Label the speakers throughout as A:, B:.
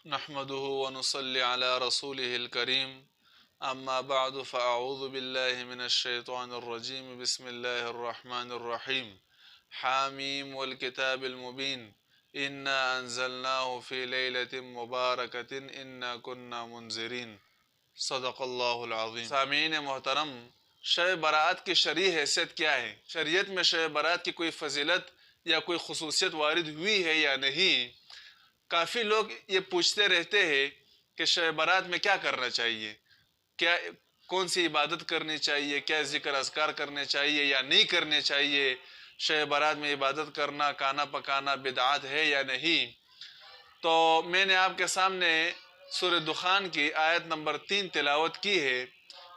A: نحمده ونصلي على رسوله الكريم أما بعد فأعوذ بالله من الشيطان الرجيم بسم الله الرحمن الرحيم حاميم والكتاب المبين إنا أنزلناه في ليلة مباركة إنا كنا منذرين صدق اللہ العظیم۔ سامعین محترم، شب برات کی شرعی حیثیت کیا ہے؟ شریعت میں شب برات کی کوئی فضیلت یا کوئی خصوصیت وارد ہوئی ہے یا نہیں؟ کافی لوگ یہ پوچھتے رہتے ہیں کہ شب برات میں کیا کرنا چاہیے، کیا کون سی عبادت کرنی چاہیے، کیا ذکر اذکار کرنے چاہیے یا نہیں کرنے چاہیے، شب برات میں عبادت کرنا، کھانا پکانا بدعات ہے یا نہیں؟ تو میں نے آپ کے سامنے سورہ دخان کی آیت نمبر 3 تلاوت کی ہے،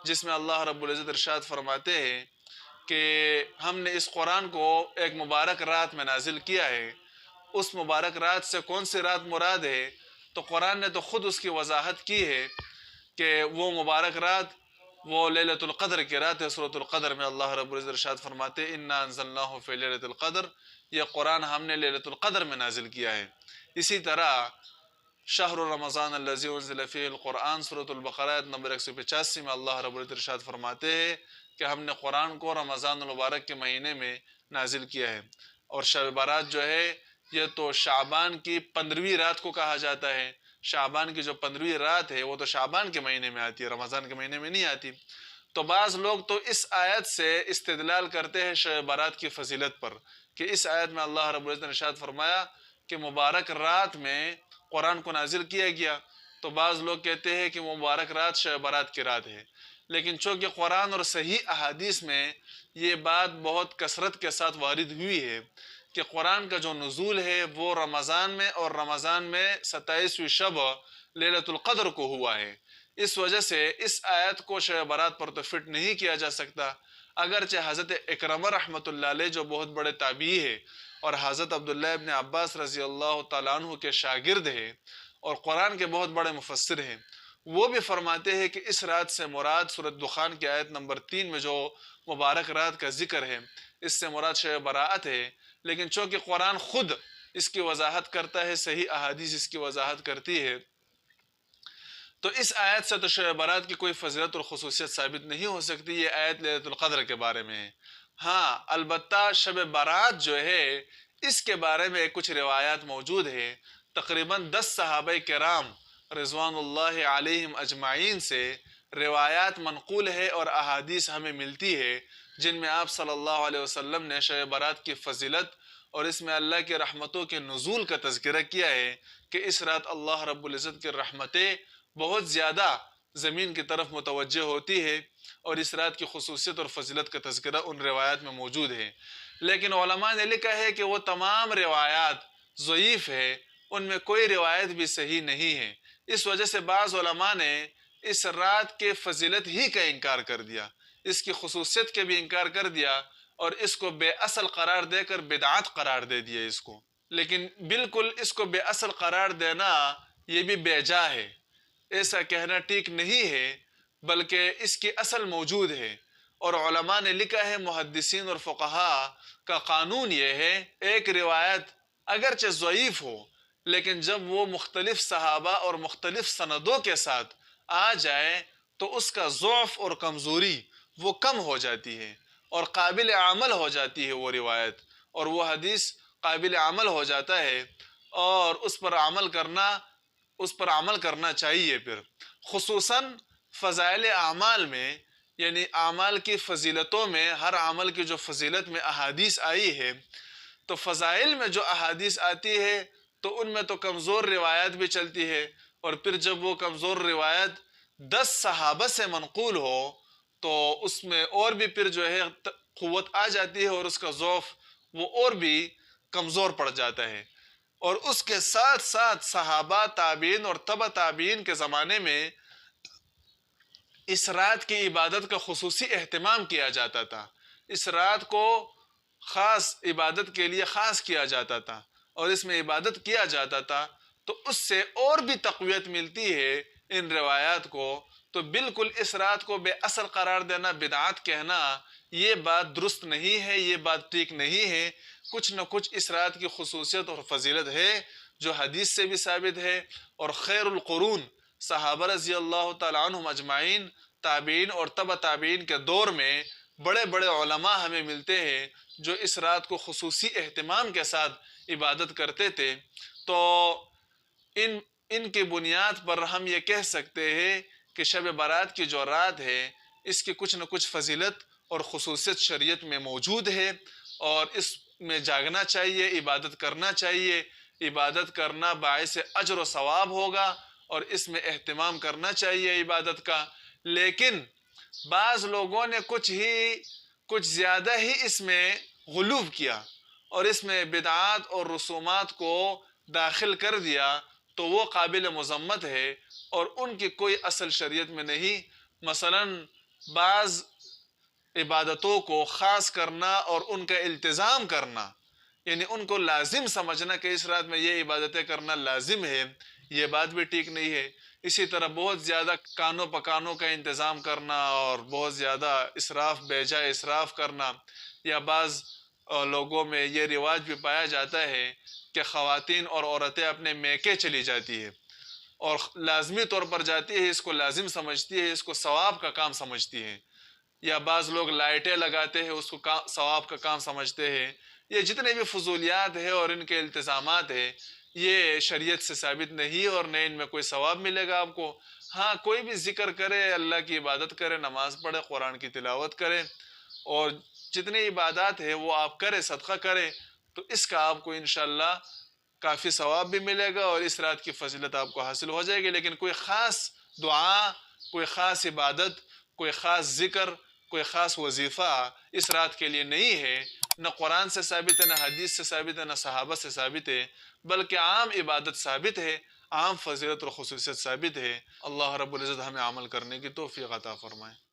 A: جس میں اللہ رب العزت ارشاد فرماتے ہیں کہ ہم نے اس قرآن کو ایک مبارک رات میں نازل کیا ہے۔ اس مبارک رات سے کون سی رات مراد ہے؟ تو قرآن نے تو خود اس کی وضاحت کی ہے کہ وہ مبارک رات وہ لیلۃ القدر کی رات ہے۔ سورۃ القدر میں اللہ رب العزت ارشاد فرماتے ہیں انا انزلناہ فی لیلۃ القدر، یہ قرآن ہم نے لیلۃ القدر میں نازل کیا ہے۔ اسی طرح شہر رمضان الذی انزل فیہ القرآن، سورۃ البقرہ آیت نمبر 185 میں اللہ رب العزت ارشاد فرماتے ہیں کہ ہم نے قرآن کو رمضان المبارک کے مہینے میں نازل کیا ہے۔ اور شب برات جو ہے یہ تو شعبان کی 15ویں رات کو کہا جاتا ہے۔ شعبان کی جو 15ویں رات ہے وہ تو شعبان کے مہینے میں آتی ہے، رمضان کے مہینے میں نہیں آتی۔ تو بعض لوگ تو اس آیت سے استدلال کرتے ہیں شب برات کی فضیلت پر کہ اس آیت میں اللہ رب العزت نے ارشاد فرمایا کہ مبارک رات میں قرآن کو نازل کیا گیا، تو بعض لوگ کہتے ہیں کہ وہ مبارک رات شب برات کی رات ہے۔ لیکن چونکہ قرآن اور صحیح احادیث میں یہ بات بہت کثرت کے ساتھ وارد ہوئی ہے کہ قرآن کا جو نزول ہے وہ رمضان میں، اور رمضان میں 27ویں شب لیلۃ القدر کو ہوا ہے، اس وجہ سے اس آیت کو شب برات پر تو فٹ نہیں کیا جا سکتا۔ اگرچہ حضرت اکرمہ رحمۃ اللہ علیہ جو بہت بڑے تابعی ہے اور حضرت عبداللہ ابن عباس رضی اللہ تعالیٰ عنہ کے شاگرد ہیں اور قرآن کے بہت بڑے مفسر ہیں، وہ بھی فرماتے ہیں کہ اس رات سے مراد سورۃ دخان کی آیت نمبر 3 میں جو مبارک رات کا ذکر ہے اس سے مراد شب برات ہے۔ لیکن چونکہ قرآن خود اس کی وضاحت کرتا ہے، صحیح احادیث اس کی وضاحت کرتی ہے، تو اس آیت سے تو شب برات کی کوئی فضیلت اور خصوصیت ثابت نہیں ہو سکتی۔ یہ آیت لیلۃ القدر کے بارے میں ہے۔ ہاں البتہ شب برات جو ہے اس کے بارے میں کچھ روایات موجود ہے۔ تقریباً 10 صحابہ کرام رضوان اللہ علیہم اجمعین سے روایات منقول ہے اور احادیث ہمیں ملتی ہے جن میں آپ صلی اللہ علیہ وسلم نے شب برات کی فضیلت اور اس میں اللہ کی رحمتوں کے نزول کا تذکرہ کیا ہے کہ اس رات اللہ رب العزت کی رحمتیں بہت زیادہ زمین کی طرف متوجہ ہوتی ہے، اور اس رات کی خصوصیت اور فضیلت کا تذکرہ ان روایات میں موجود ہے۔ لیکن علماء نے لکھا ہے کہ وہ تمام روایات ضعیف ہے، ان میں کوئی روایت بھی صحیح نہیں ہے۔ اس وجہ سے بعض علماء نے اس رات کے فضیلت ہی کا انکار کر دیا، اس کی خصوصیت کے بھی انکار کر دیا، اور اس کو بے اصل قرار دے کر بدعات قرار دے دیا اس کو۔ لیکن بالکل اس کو بے اصل قرار دینا یہ بھی بے جا ہے، ایسا کہنا ٹھیک نہیں ہے، بلکہ اس کی اصل موجود ہے۔ اور علماء نے لکھا ہے، محدثین اور فقہاء کا قانون یہ ہے، ایک روایت اگرچہ ضعیف ہو لیکن جب وہ مختلف صحابہ اور مختلف سندوں کے ساتھ آ جائے تو اس کا ضعف اور کمزوری وہ کم ہو جاتی ہے اور قابل عمل ہو جاتی ہے وہ روایت، اور وہ حدیث قابل عمل ہو جاتا ہے، اور اس پر عمل کرنا چاہیے۔ پھر خصوصاً فضائل اعمال میں، یعنی اعمال کی فضیلتوں میں، ہر عمل کی جو فضیلت میں احادیث آئی ہے، تو فضائل میں جو احادیث آتی ہے تو ان میں تو کمزور روایت بھی چلتی ہے، اور پھر جب وہ کمزور روایت 10 صحابہ سے منقول ہو تو اس میں اور بھی پھر جو ہے قوت آ جاتی ہے، اور اس کا ضعف وہ اور بھی کمزور پڑ جاتا ہے۔ اور اس کے ساتھ ساتھ صحابہ، تابعین اور تبع تابعین کے زمانے میں اس رات کی عبادت کا خصوصی اہتمام کیا جاتا تھا، اس رات کو خاص عبادت کے لیے خاص کیا جاتا تھا، اور اس میں عبادت کیا جاتا تھا، تو اس سے اور بھی تقویت ملتی ہے ان روایات کو۔ تو بالکل اس رات کو بے اصل قرار دینا، بدعات کہنا، یہ بات درست نہیں ہے، یہ بات ٹھیک نہیں ہے۔ کچھ نہ کچھ اس رات کی خصوصیت اور فضیلت ہے جو حدیث سے بھی ثابت ہے، اور خیر القرون صحابہ رضی اللہ تعالیٰ عنہم اجمعین، تابعین اور تبع تابعین کے دور میں بڑے بڑے علماء ہمیں ملتے ہیں جو اس رات کو خصوصی اہتمام کے ساتھ عبادت کرتے تھے۔ تو ان کی بنیاد پر ہم یہ کہہ سکتے ہیں کہ شب برات کی جو رات ہے اس کی کچھ نہ کچھ فضیلت اور خصوصیت شریعت میں موجود ہے، اور اس میں جاگنا چاہیے، عبادت کرنا چاہیے۔ عبادت کرنا باعث اجر و ثواب ہوگا، اور اس میں اہتمام کرنا چاہیے عبادت کا۔ لیکن بعض لوگوں نے کچھ زیادہ ہی اس میں غلو کیا اور اس میں بدعات اور رسومات کو داخل کر دیا، تو وہ قابل مذمت ہے اور ان کی کوئی اصل شریعت میں نہیں۔ مثلا بعض عبادتوں کو خاص کرنا اور ان کا التزام کرنا، یعنی ان کو لازم سمجھنا کہ اس رات میں یہ عبادتیں کرنا لازم ہے، یہ بات بھی ٹھیک نہیں ہے۔ اسی طرح بہت زیادہ کانوں پکانوں کا انتظام کرنا اور بہت زیادہ اسراف، بے جائے اسراف کرنا، یا بعض لوگوں میں یہ رواج بھی پایا جاتا ہے کہ خواتین اور عورتیں اپنے میکے چلی جاتی ہے اور لازمی طور پر جاتی ہے، اس کو لازم سمجھتی ہے، اس کو ثواب کا کام سمجھتی ہے، یا بعض لوگ لائٹیں لگاتے ہیں، اس کو ثواب کا کام سمجھتے ہیں۔ یہ جتنے بھی فضولیات ہیں اور ان کے التزامات ہیں، یہ شریعت سے ثابت نہیں، اور نہ ان میں کوئی ثواب ملے گا آپ کو۔ ہاں، کوئی بھی ذکر کرے، اللہ کی عبادت کرے، نماز پڑھے، قرآن کی تلاوت کرے، اور جتنی عبادات ہے وہ آپ کرے، صدقہ کرے، تو اس کا آپ کو انشاءاللہ کافی ثواب بھی ملے گا اور اس رات کی فضیلت آپ کو حاصل ہو جائے گی۔ لیکن کوئی خاص دعا، کوئی خاص عبادت، کوئی خاص ذکر، کوئی خاص وظیفہ اس رات کے لیے نہیں ہے، نہ قرآن سے ثابت ہے، نہ حدیث سے ثابت ہے، نہ صحابہ سے ثابت ہے، بلکہ عام عبادت ثابت ہے، عام فضیلت اور خصوصیت ثابت ہے۔ اللہ رب العزت ہمیں عمل کرنے کی توفیق عطا فرمائے۔